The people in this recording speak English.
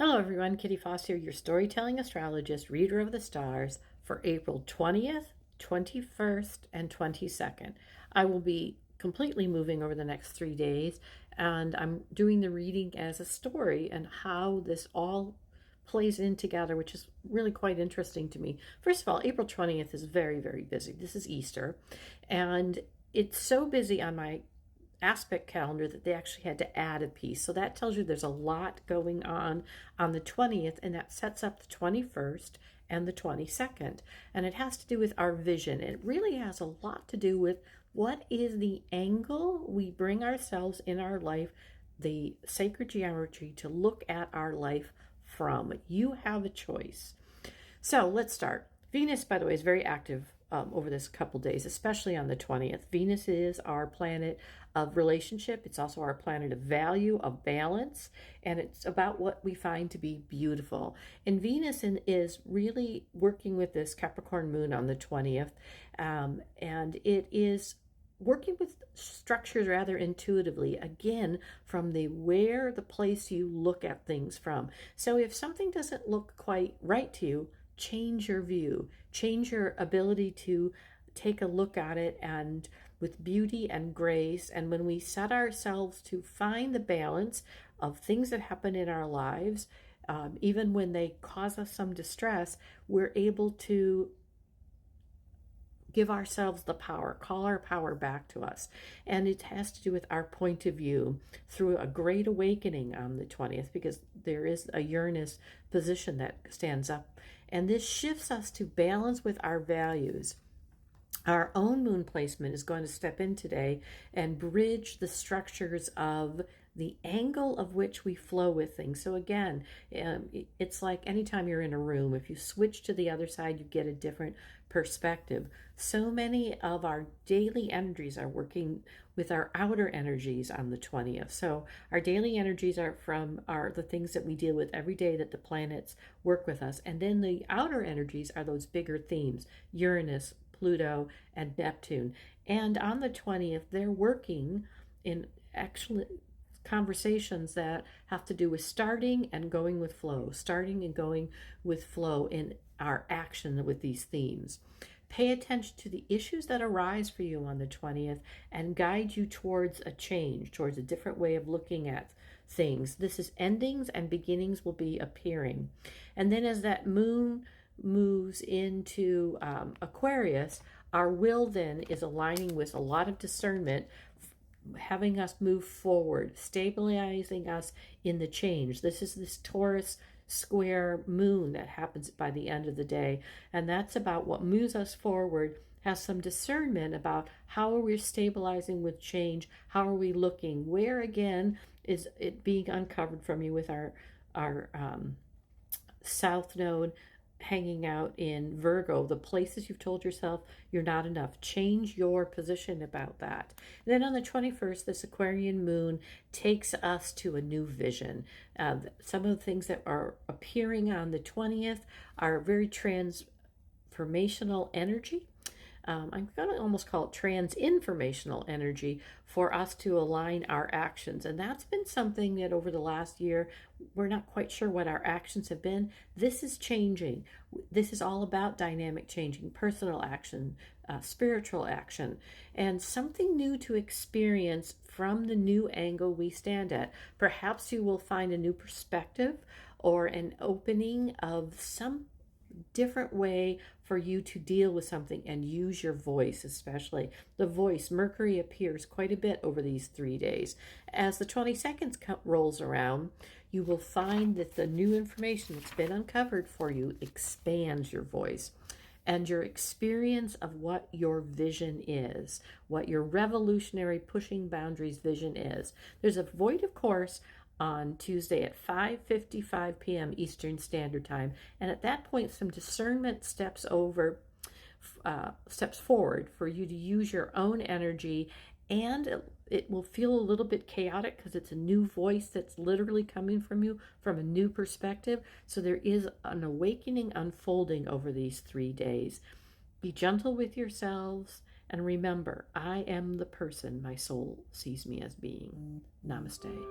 Hello everyone, Kitty Foster, your storytelling astrologist, reader of the stars for April 20th, 21st, and 22nd. I will be completely moving over the next 3 days, and I'm doing the reading as a story and how this all plays in together, which is really quite interesting to me. First of all, April 20th is very, very busy. This is Easter, and it's so busy on my aspect calendar that they actually had to add a piece. So that tells you there's a lot going on the 20th, and that sets up the 21st and the 22nd. And it has to do with our vision. It really has a lot to do with what is the angle we bring ourselves in our life, the sacred geometry to look at our life from. You have a choice. So let's start. Venus, by the way, is very active over this couple days, especially on the 20th. Venus is our planet of relationship. It's also our planet of value, of balance, and it's about what we find to be beautiful. And Venus is really working with this Capricorn moon on the 20th, and it is working with structures rather intuitively, again, from the place you look at things from. So if something doesn't look quite right to you, change your view, change your ability to take a look at it and with beauty and grace. And when we set ourselves to find the balance of things that happen in our lives, even when they cause us some distress, we're able to give ourselves the power, call our power back to us. And it has to do with our point of view through a great awakening on the 20th, because there is a Uranus position that stands up. And this shifts us to balance with our values. Our own moon placement is going to step in today and bridge the structures of the angle of which we flow with things. So again, it's like anytime you're in a room, if you switch to the other side, you get a different perspective. So many of our daily energies are working with our outer energies on the 20th. So our daily energies are the things that we deal with every day, that the planets work with us. And then the outer energies are those bigger themes, Uranus, Pluto, and Neptune. And on the 20th, they're working in actually conversations that have to do with starting and going with flow, starting and going with flow in our action with these themes. Pay attention to the issues that arise for you on the 20th and guide you towards a change, towards a different way of looking at things. This is endings and beginnings will be appearing. And then as that moon moves into Aquarius, our will then is aligning with a lot of discernment, having us move forward, stabilizing us in the change. This is this Taurus square moon that happens by the end of the day, and that's about what moves us forward. Has some discernment about how are we stabilizing with change, how are we looking, where again is it being uncovered from you with our south node hanging out in Virgo, the places you've told yourself you're not enough. Change your position about that. And then on the 21st, this Aquarian moon takes us to a new vision. Some of the things that are appearing on the 20th are very transformational energy. I'm going to almost call it trans-informational energy for us to align our actions. And that's been something that over the last year, we're not quite sure what our actions have been. This is changing. This is all about dynamic changing, personal action, spiritual action, and something new to experience from the new angle we stand at. Perhaps you will find a new perspective or an opening of some different way for you to deal with something and use your voice, especially the voice. Mercury appears quite a bit over these 3 days. As the 22nd rolls around, you will find that the new information that's been uncovered for you expands your voice and your experience of what your vision is, what your revolutionary pushing boundaries vision is. There's a void, of course, on Tuesday at 5:55 p.m. Eastern Standard Time. And at that point, some discernment steps forward for you to use your own energy. And it will feel a little bit chaotic because it's a new voice that's literally coming from you from a new perspective. So there is an awakening unfolding over these 3 days. Be gentle with yourselves. And remember, I am the person my soul sees me as being. Namaste.